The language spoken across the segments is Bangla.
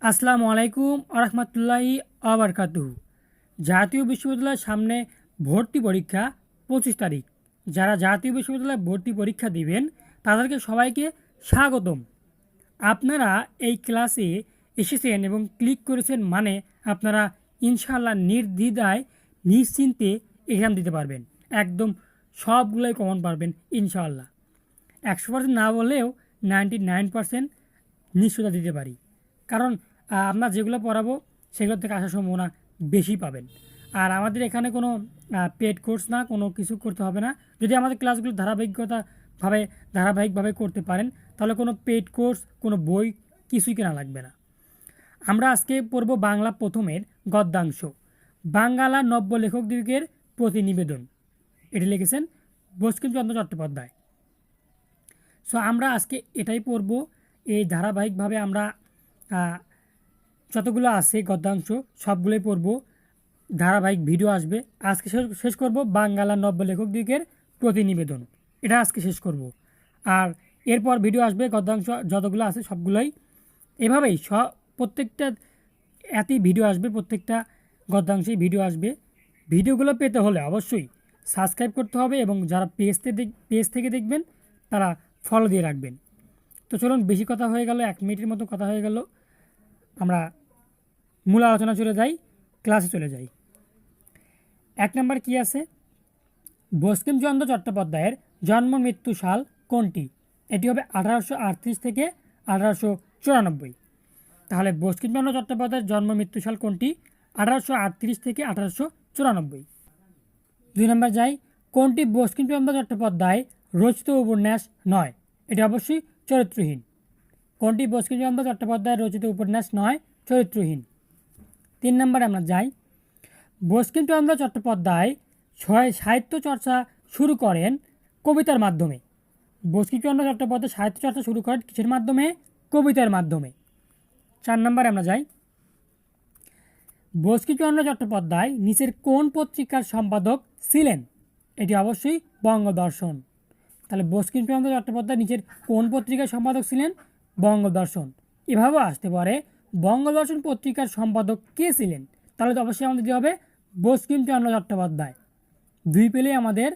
আসসালামু আলাইকুম আরহামতুল্লাহি আবরকাতুহু। জাতীয় বিশ্ববিদ্যালয়ের সামনে ভর্তি পরীক্ষা 25 তারিখ। যারা জাতীয় বিশ্ববিদ্যালয়ে ভর্তি পরীক্ষা দিবেন তাদেরকে সবাইকে স্বাগতম। আপনারা এই ক্লাসে এসেছেন এবং ক্লিক করেছেন মানে আপনারা ইনশাআল্লাহ নির্দ্বিধায় নিশ্চিন্তে এক্সাম দিতে পারবেন। একদম সবগুলোই কমন পারবেন ইনশাআল্লাহ। 100% না বললেও 99% নিশ্চয়তা দিতে পারি। কারণ আমরা যেগুলো পড়াবো সেগুলো থেকে আসার সম্ভাবনা বেশি পাবেন। আর আমাদের এখানে কোনো পেড কোর্স না, কোনো কিছু করতে হবে না। যদি আমাদের ক্লাসগুলো ধারাবাহিকভাবে করতে পারেন তাহলে কোনো পেড কোর্স, কোনো বই কিছুই কেনা লাগবে না। আমরা আজকে পড়ব বাংলা প্রথমের গদ্যাংশ, বাঙ্গালা নব্য লেখকদিগের প্রতিনিবেদন। এটি লিখেছেন বঙ্কিমচন্দ্র চট্টোপাধ্যায়। সো আমরা আজকে এটাই পড়ব। এই ধারাবাহিকভাবে আমরা যতগুলো আছে গদ্যাংশ সবগুলোই পড়ব। ধারাবাহিক ভিডিও আসবে। আজকে শেষ করব বাঙ্গালা নব্য লেখকদিগের প্রতিনিবেদন, এটা আজকে শেষ করব। আর এরপর ভিডিও আসবে গদ্যাংশ যতগুলো আছে সবগুলোই এভাবেই প্রত্যেকটা এতই ভিডিও আসবে, প্রত্যেকটা গদ্যাংশেই ভিডিও আসবে। ভিডিওগুলো পেতে হলে অবশ্যই সাবস্ক্রাইব করতে হবে এবং যারা পেজ থেকে দেখবেন তারা ফলো দিয়ে রাখবেন। তো চলুন, বেশি কথা হয়ে গেল, 1 মিনিটের মতো কথা হয়ে গেল, আমরা মূল আলোচনা চলে যাই, ক্লাসে চলে যাই। 1 নম্বর কি আছে? বঙ্কিমচন্দ্র চট্টোপাধ্যায়ের জন্ম মৃত্যু সাল কোনটি? এটি হবে 1838 থেকে 1894। তাহলে বঙ্কিমচন্দ্র চট্টোপাধ্যায়ের জন্ম মৃত্যু সাল কোনটি? 1838 থেকে 1894। 2 নম্বর যাই, কোনটি বঙ্কিমচন্দ্র চট্টোপাধ্যায় রচিত উপন্যাস নয়? এটি অবশ্যই চরিত্রহীন। কোনটি বঙ্কিমচন্দ্র চট্টোপাধ্যায় রচিত উপন্যাস নয়? চরিত্রহীন। 3 নম্বরে আমরা যাই, বঙ্কিমচন্দ্র চট্টোপাধ্যায় সাহিত্য চর্চা শুরু করেন কবিতার মাধ্যমে। বঙ্কিমচন্দ্র চট্টোপাধ্যায় সাহিত্য চর্চা শুরু করেন কিসের মাধ্যমে? কবিতার মাধ্যমে। 4 নম্বরে আমরা যাই, বঙ্কিমচন্দ্র চট্টোপাধ্যায় নিচের কোন পত্রিকার সম্পাদক ছিলেন? এটি অবশ্যই বঙ্গদর্শন। তাহলে বঙ্কিমচন্দ্র চট্টোপাধ্যায় নিচের কোন পত্রিকার সম্পাদক ছিলেন? বঙ্গদর্শন। এভাবেও আসতে পারে বঙ্গদর্শন পত্রিকার সম্পাদক কে ছিলেন? তাহলে তো অবশ্যই আমাদের কী হবে? বঙ্কিমচন্দ্র চট্টোপাধ্যায়। 2 পেলেই আমাদের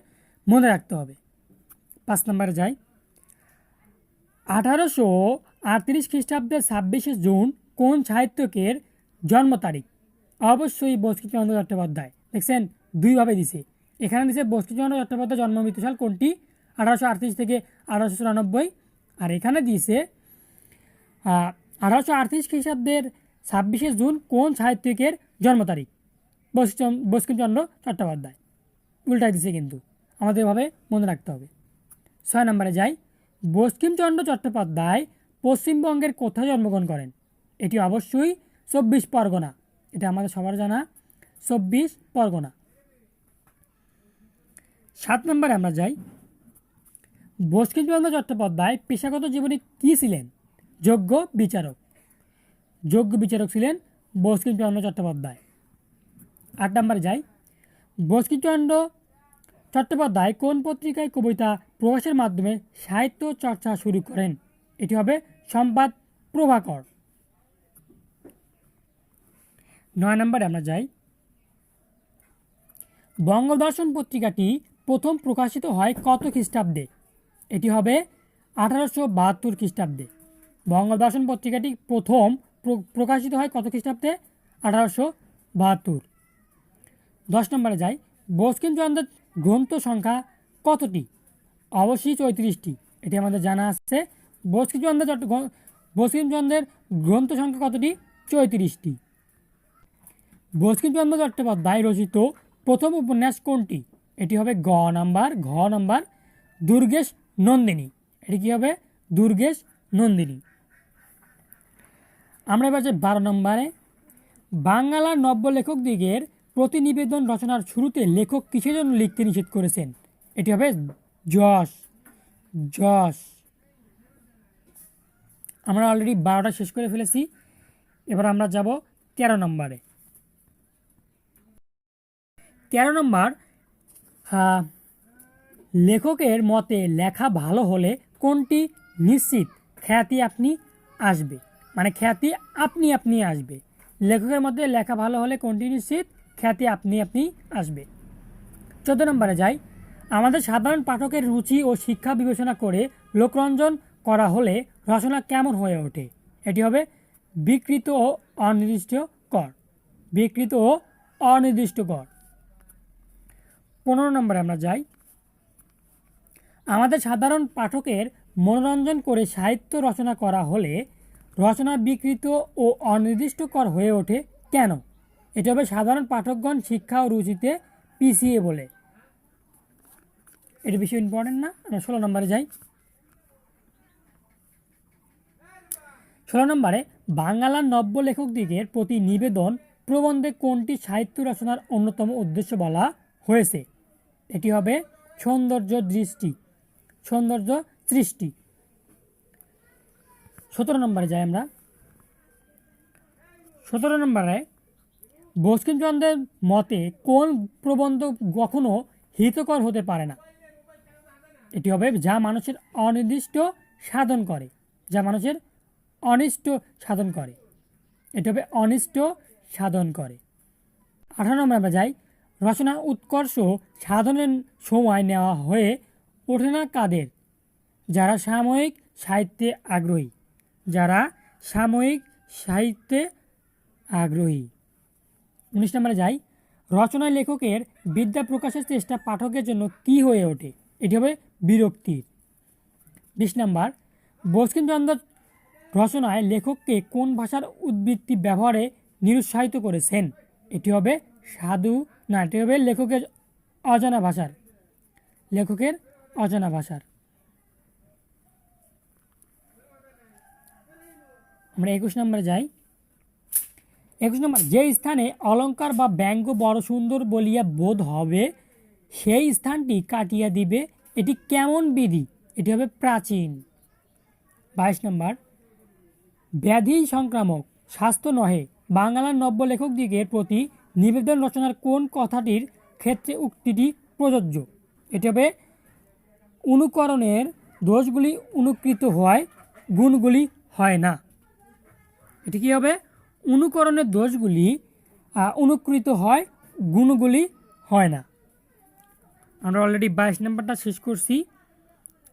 মনে রাখতে হবে। 5 নম্বরে যাই, 1838 খ্রিস্টাব্দের 26শে জুন কোন সাহিত্যিকের জন্ম তারিখ? অবশ্যই বঙ্কিমচন্দ্র চট্টোপাধ্যায়। দেখছেন 2 ভাবে দিছে। এখানে দিছে বঙ্কিমচন্দ্র চট্টোপাধ্যায় জন্ম মৃত্যু সাল কোনটি? 1838 থেকে 1894। আর এখানে দিয়েছে 1838 খ্রিস্টাব্দের 26শে জুন কোন সাহিত্যিকের জন্ম তারিখ? বঙ্কিমচন্দ্র চট্টোপাধ্যায়। উল্টাই দিছে, কিন্তু আমাদের এভাবে মনে রাখতে হবে। 6 নম্বরে যাই, বঙ্কিমচন্দ্র চট্টোপাধ্যায় পশ্চিমবঙ্গের কোথায় জন্মগ্রহণ করেন? এটি অবশ্যই 24 পরগনা। এটা আমাদের সবার জানা, 24 পরগনা। 7 নম্বরে আমরা যাই, বঙ্কিমচন্দ্র চট্টোপাধ্যায় পেশাগত জীবনে কী ছিলেন? যোগ্য বিচারক। যোগ্য বিচারক ছিলেন বঙ্কিমচন্দ্র চট্টোপাধ্যায়। 8 নম্বরে যাই, বঙ্কিমচন্দ্র চট্টোপাধ্যায় কোন পত্রিকায় কবিতা প্রকাশের মাধ্যমে সাহিত্য চর্চা শুরু করেন? এটি হবে সম্পাদ প্রভাকর। 9 নম্বরে আমরা যাই, বঙ্গদর্শন পত্রিকাটি প্রথম প্রকাশিত হয় কত খ্রিস্টাব্দে? এটি হবে 1872 খ্রিস্টাব্দে। বঙ্গদর্শন পত্রিকাটি প্রথম প্রকাশিত হয় কত খ্রিস্টাব্দে? 1872। 10 নম্বরে যাই, বঙ্কিমচন্দ্রের গ্রন্থ সংখ্যা কতটি? অবশ্যই 34টি। এটি আমাদের জানা আছে। বঙ্কিমচন্দ্রের গ্রন্থ সংখ্যা কতটি? 34টি। বঙ্কিমচন্দ্র চট্টোপাধ্যায় রচিত প্রথম উপন্যাস কোনটি? এটি হবে ঘ নাম্বার দুর্গেশ নন্দিনী। এটি কী হবে? দুর্গেশ নন্দিনী। আমরা এবার যে 12 নম্বরে, বাংলা নব্য লেখকদিগের প্রতিনিবেদন রচনার শুরুতে লেখক কিসের জন্য লিখতে নিষেধ করেছেন? এটি হবে যশ। আমরা অলরেডি 12টা শেষ করে ফেলেছি। এবার আমরা যাব 13 নম্বরে। 13 নম্বর, লেখকের মতে লেখা ভালো হলে কোনটি নিশ্চিত খ্যাতি আপনি আসবে? মানে খ্যাতি আপনি আপনি আসবে। লেখকের মধ্যে লেখা ভালো হলে কোনটি নিশ্চিত? খ্যাতি আপনি আপনি আসবে। 14 নম্বরে যাই। আমাদের সাধারণ পাঠকের রুচি ও শিক্ষা বিবেচনা করে লোকরঞ্জন করা হলে রচনা কেমন হয়ে ওঠে? এটি হবে বিকৃত ও অনির্দিষ্টকর। বিকৃত ও অনির্দিষ্টকর। 15 নম্বরে আমরা যাই। আমাদের সাধারণ পাঠকের মনোরঞ্জন করে সাহিত্য রচনা করা হলে রচনা বিকৃত ও অনির্দিষ্টকর হয়ে ওঠে কেন? এটা হবে সাধারণ পাঠকগণ শিক্ষা ও রুচিতে পিছিয়ে বলে। এটা বেশি ইম্পর্টেন্ট না। আমরা 16 নম্বরে যাই। 16 নম্বরে বাংলার নব্য লেখকদিগের প্রতি নিবেদন প্রবন্ধে কোনটি সাহিত্য রচনার অন্যতম উদ্দেশ্য বলা হয়েছে? এটি হবে সৌন্দর্য দৃষ্টি, সৌন্দর্য সৃষ্টি। 17 নম্বরে যাই আমরা। 17 নম্বরে বঙ্কিমচন্দ্রের মতে কোন প্রবন্ধ কখনো হিতকর হতে পারে না? এটি হবে যা মানুষের অনির্দিষ্ট সাধন করে, যা মানুষের অনিষ্ট সাধন করে। এটি হবে অনিষ্ট সাধন করে। 18 নম্বরে আমরা যাই। রচনা উৎকর্ষ সাধনের সময় নেওয়া হয়ে ওঠে না কাদের? যারা সাময়িক সাহিত্যে আগ্রহী, যারা সাময়িক সাহিত্যে আগ্রহী। 19 নম্বরে যাই। রচনায় লেখকের বিদ্যা প্রকাশের চেষ্টা পাঠকের জন্য কী হয়ে ওঠে? এটি হবে বিরক্তির। 20 নম্বর। বঙ্কিমচন্দ্র রচনায় লেখককে কোন ভাষার উদ্বৃত্তি ব্যবহারে নিরুৎসাহিত করেছেন? এটি হবে সাধু না, এটি হবে লেখকের অজানা ভাষার, লেখকের অজানা ভাষার। আমরা 21 নম্বরে যাই। 21 নম্বর। যে স্থানে অলঙ্কার বা ব্যঙ্গ বড় সুন্দর বলিয়া বোধ হবে সেই স্থানটি কাটিয়া দিবে, এটি কেমন বিধি? এটি হবে প্রাচীন। 22 নম্বর। ব্যাধি সংক্রামক, স্বাস্থ্য নহে, বাংলার নব্য লেখকদিগের প্রতি নিবেদন রচনার কোন কথাটির ক্ষেত্রে উক্তিটি প্রযোজ্য? এটি হবে অনুকরণের দোষগুলি অনুকৃত হয়, গুণগুলি হয় না। এটি কী হবে? অনুকরণের দোষগুলি অনুকৃত হয়, গুণগুলি হয় না। আমরা অলরেডি 22 নম্বরটা শেষ করছি।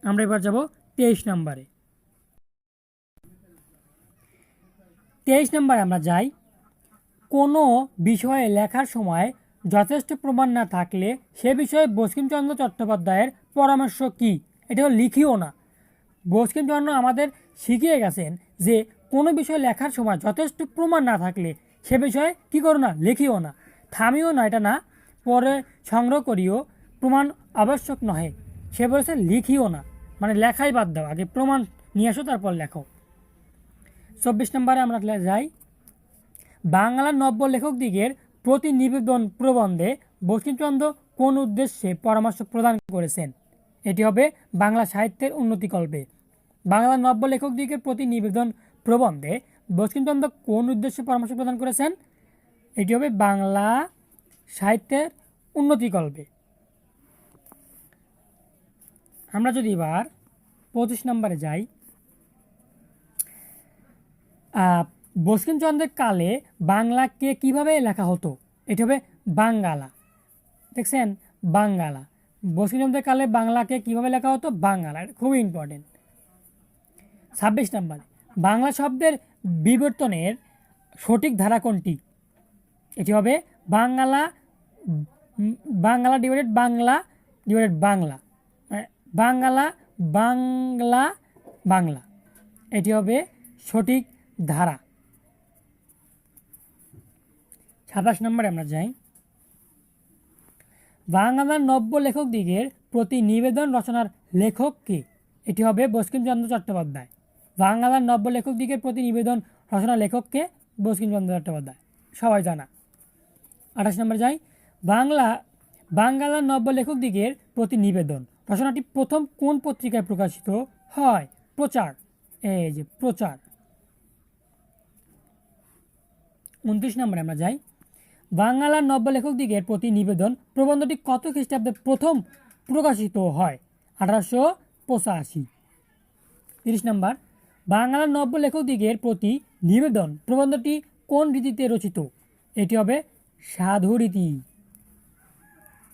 আমরা এবার যাব 23 নম্বরে। 23 নম্বরে আমরা যাই। কোনো বিষয়ে লেখার সময় যথেষ্ট প্রমাণ না থাকলে সে বিষয়ে বঙ্কিমচন্দ্র চট্টোপাধ্যায়ের পরামর্শ কী? এটা লিখিও না। বঙ্কিমচন্দ্র আমাদের শিখিয়ে গেছেন যে কোনো বিষয় লেখার সময় যথেষ্ট প্রমাণ না থাকলে সে বিষয়ে কী করো না? লিখিও না, থামিও না, এটা না, পরে সংগ্রহ করিও, প্রমাণ আবশ্যক নহে। সে বলেছে লিখিও না, মানে লেখাই বাদ দাও, আগে প্রমাণ নিয়ে আসো তারপর লেখো। 24 নম্বরে আমরা যাই। বাংলার নব্য লেখকদিগের প্রতি নিবেদন প্রবন্ধে বঙ্কিমচন্দ্র কোন উদ্দেশ্যে পরামর্শ প্রদান করেছেন? এটি হবে বাংলা সাহিত্যের উন্নতিকল্পে। বাংলার নব্য লেখকদিগের প্রতি নিবেদন প্রবন্ধে বঙ্কিমচন্দ্র কোন উদ্দেশ্যে পরামর্শ প্রদান করেছেন? এটি হবে বাংলা সাহিত্যের উন্নতিকল্পে। আমরা যদি এবার 25 নম্বরে যাই। বঙ্কিমচন্দ্রের কালে বাংলাকে কিভাবে লেখা হতো? এটি হবে বাঙ্গালা। দেখছেন, বাঙ্গালা। বঙ্কিমচন্দ্রের কালে বাংলাকে কিভাবে লেখা হতো? বাঙ্গালা। খুবই ইম্পর্টেন্ট। 26 নম্বর। বাংলা শব্দের বিবর্তনের সঠিক ধারা কোনটি? এটি হবে বাঙ্গালা, বাংলা ডিভাইডেড বাংলা ডিভাইডেড বাংলা, বাঙ্গালা বাংলা বাংলা। এটি হবে সঠিক ধারা। 27 নম্বরে আমরা যাই। বাংলার নব্য লেখকদিগের প্রতি নিবেদন রচনার লেখক কে? এটি হবে বঙ্কিমচন্দ্র চট্টোপাধ্যায়। বাংলার নব্য লেখকদিগের প্রতি নিবেদন রচনার লেখককে? বঙ্কিমচন্দ্র চট্টোপাধ্যায়, সবাই জানা। 28 নম্বরে যাই। বাংলার নব্য লেখকদিগের প্রতি নিবেদন রচনাটি প্রথম কোন পত্রিকায় প্রকাশিত হয়? প্রচার। এই যে প্রচার। 29 নম্বরে আমরা যাই। বাংলার নব্য লেখকদিগের প্রতি নিবেদন প্রবন্ধটি কত খ্রিস্টাব্দে প্রথম প্রকাশিত হয়? 1885। 30 নম্বর। বাংলার নব্য লেখকদিগের প্রতি নিবেদন প্রবন্ধটি কোন রীতিতে রচিত? এটি হবে সাধু রীতি।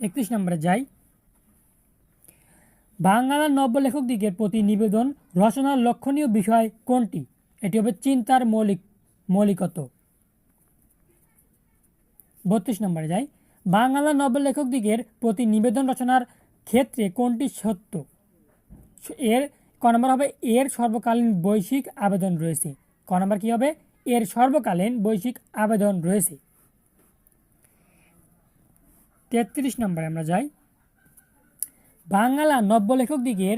31 নম্বরে যাই। বাংলার নব্য লেখকদিগের প্রতি নিবেদন রচনার লক্ষণীয় বিষয় কোনটি? এটি হবে চিন্তার মৌলিকত্ব। 32 নম্বরে যাই। বাংলার নব্য লেখকদিগের প্রতি নিবেদন রচনার ক্ষেত্রে কোনটি সত্য? এর ক নম্বর হবে এর সর্বকালীন বৈশ্বিক আবেদন রয়েছে। ক নম্বর কী হবে? এর সর্বকালীন বৈশ্বিক আবেদন রয়েছে। 33 নম্বরে আমরা যাই। বাংলা নব্য লেখকদিগের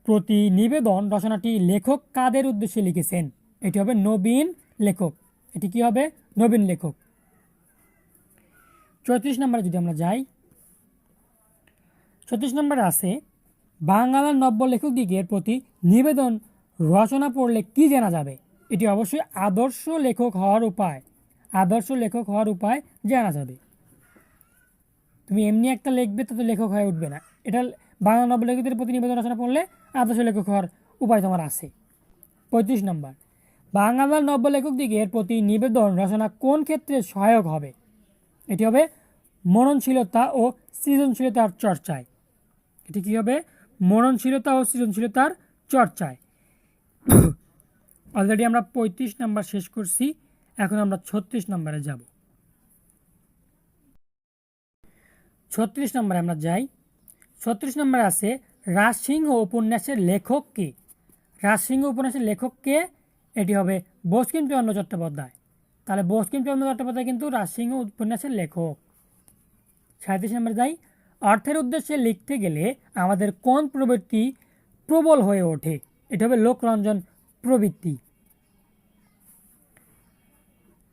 প্রতি নিবেদন রচনাটি লেখক কাদের উদ্দেশ্যে লিখেছেন? এটি হবে নবীন লেখক। এটি কি হবে? নবীন লেখক। 34 নম্বরে যদি আমরা যাই, 34 নম্বরে আছে বাংলার নব্য লেখকদিগের প্রতি নিবেদন রচনা পড়লে কি জানা যাবে? এটি অবশ্যই আদর্শ লেখক হওয়ার উপায়। আদর্শ লেখক হওয়ার উপায় জানা যাবে। তুমি এমনি একটা লিখবে তো লেখক হয়ে উঠবে না। এটা বাংলা নব্য লেখকদের প্রতি নিবেদন রচনা পড়লে আদর্শ লেখক হওয়ার উপায় তোমার আছে। 35 নম্বর। বাংলার নব্য লেখকদিগের প্রতি নিবেদন রচনা কোন ক্ষেত্রে সহায়ক হবে? এটি হবে মননশীলতা ও সৃজনশীলতার চর্চায়। এটি কী হবে? মননশীলতা ও সৃজনশীলতার চর্চায়। অলরেডি আমরা 35 নম্বর শেষ করছি, এখন আমরা 36 নম্বরে যাব। 36 নম্বরে আমরা যাই। 36 নম্বরে আছে রাজসিংহ উপন্যাসের লেখক কে? রাজসিংহ উপন্যাসের লেখক কে? এটি হবে বঙ্কিমচন্দ্র চট্টোপাধ্যায়। তাহলে বঙ্কিমচন্দ্র চট্টোপাধ্যায় কিন্তু রাজসিংহ উপন্যাসের লেখক। 37 নম্বরে যাই। অর্থের উদ্দেশ্যে লিখতে গেলে আমাদের কোন প্রবৃত্তি প্রবল হয়ে ওঠে? এটা হবে লোকরঞ্জন প্রবৃত্তি।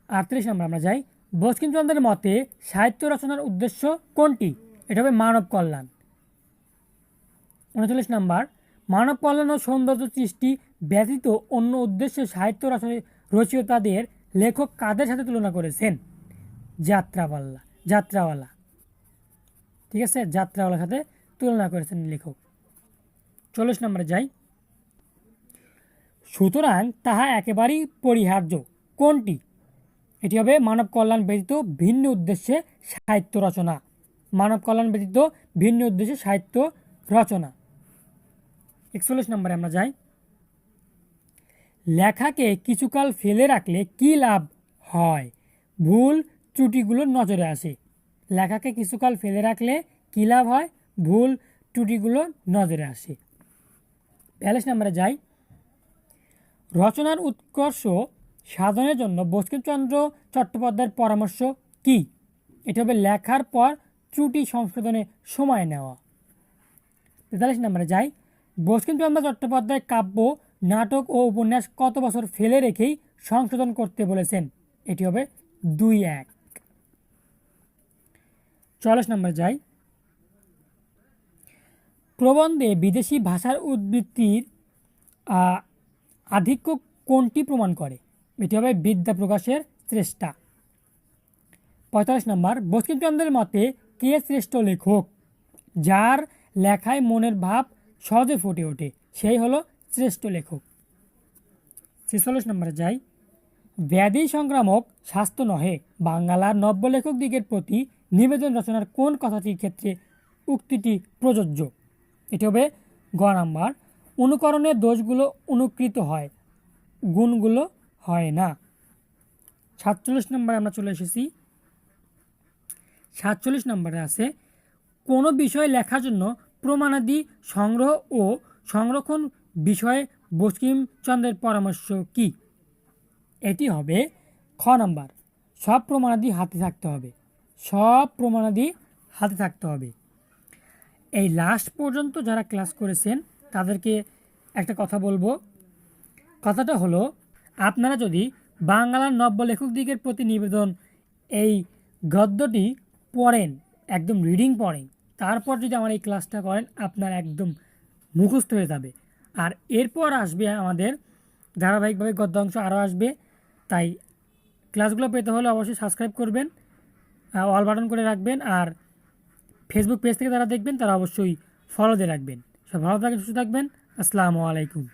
38 নম্বর আমরা যাই। বঙ্কিমচন্দ্রের মতে সাহিত্য রচনার উদ্দেশ্য কোনটি? এটা হবে মানব কল্যাণ। 39 নম্বর। মানব কল্যাণ ও সৌন্দর্য সৃষ্টি ব্যতীত অন্য উদ্দেশ্যে সাহিত্য রচয়িতাদের লেখক কাদের সাথে তুলনা করেছেন? যাত্রাওয়ালা। ঠিক আছে, যাত্রাওয়ালার সাথে তুলনা করেছেন লেখক। 40 নম্বরে যাই। সুতরাং তাহা একেবারেই পরিহার্য কোনটি? এটি হবে মানব কল্যাণ ব্যতীত ভিন্ন উদ্দেশ্যে সাহিত্য রচনা। মানব কল্যাণ ব্যতীত ভিন্ন উদ্দেশ্যে সাহিত্য রচনা। 41 নম্বরে আমরা যাই। লেখাকে কিছুকাল ফেলে রাখলে কি লাভ হয়? ভুল ত্রুটিগুলো নজরে আসে। লেখাকে কিছুকাল ফেলে রাখলে কী লাভ হয়? ভুল ত্রুটিগুলো নজরে আসে। 42 নম্বরে যাই। রচনার উৎকর্ষ সাধনের জন্য বঙ্কিমচন্দ্র চট্টোপাধ্যায়ের পরামর্শ কি? এটা হবে লেখার পর ত্রুটি সংশোধনে সময় নেওয়া। 43 নম্বরে যাই। বঙ্কিমচন্দ্র চট্টোপাধ্যায় কাব্য, নাটক ও উপন্যাস কত বছর ফেলে রেখেই সংশোধন করতে বলেছেন? এটি হবে 2-1। 44 নম্বরে যাই। প্রবন্ধে বিদেশি ভাষার উদ্বৃত্তির আধিক্য কোনটি প্রমাণ করে? এটি হবে বিদ্যা প্রকাশের চেষ্টা। 45 নম্বর। বঙ্কিমচন্দ্রের মতে কে শ্রেষ্ঠ লেখক? যার লেখায় মনের ভাব সহজে ফুটে ওঠে সেই হলো শ্রেষ্ঠ লেখক। 46 নম্বরে যাই। ব্যাধি সংক্রামক স্বাস্থ্য নহে বাংলার নব্য লেখকদিগের প্রতি নিবেদন রচনার কোন কথাটির ক্ষেত্রে উক্তিটি প্রযোজ্য? এটি হবে গ নাম্বার। অনুকরণের দোষগুলো অনুকৃত হয়, গুণগুলো হয় না। 47 নম্বরে আমরা চলে এসেছি। 47 নম্বরে আছে কোনো বিষয় লেখার জন্য প্রমাণাদি সংগ্রহ ও সংরক্ষণ বিষয়ে বঙ্কিমচন্দ্রের পরামর্শ কি? এটি হবে খ নাম্বার। সব প্রমাণাদি হাতে থাকতে হবে। সব প্রমাণাদি হাতে থাকতে হবে। এই লাস্ট পর্যন্ত যারা ক্লাস করেছেন তাদেরকে একটা কথা বলবো। কথাটা হলো, আপনারা যদি বাংলার নব্য লেখকদিগের প্রতি নিবেদন এই গদ্যটি পড়েন, একদম রিডিং পড়েন, তারপর যদি আমার এই ক্লাসটা করেন আপনার একদম মুখস্থ হয়ে যাবে। আর এরপর আসবে আমাদের ধারাবাহিকভাবে গদ্যাংশ আরও আসবে। তাই ক্লাসগুলো পেতে হলে অবশ্যই সাবস্ক্রাইব করবেন, অল বাটন করে রাখবেন। আর ফেসবুক পেজ থেকে যারা দেখবেন তারা অবশ্যই ফলো দিয়ে রাখবেন। সব ভালো থাকবেন, সুস্থ থাকবেন। আসসালামু আলাইকুম।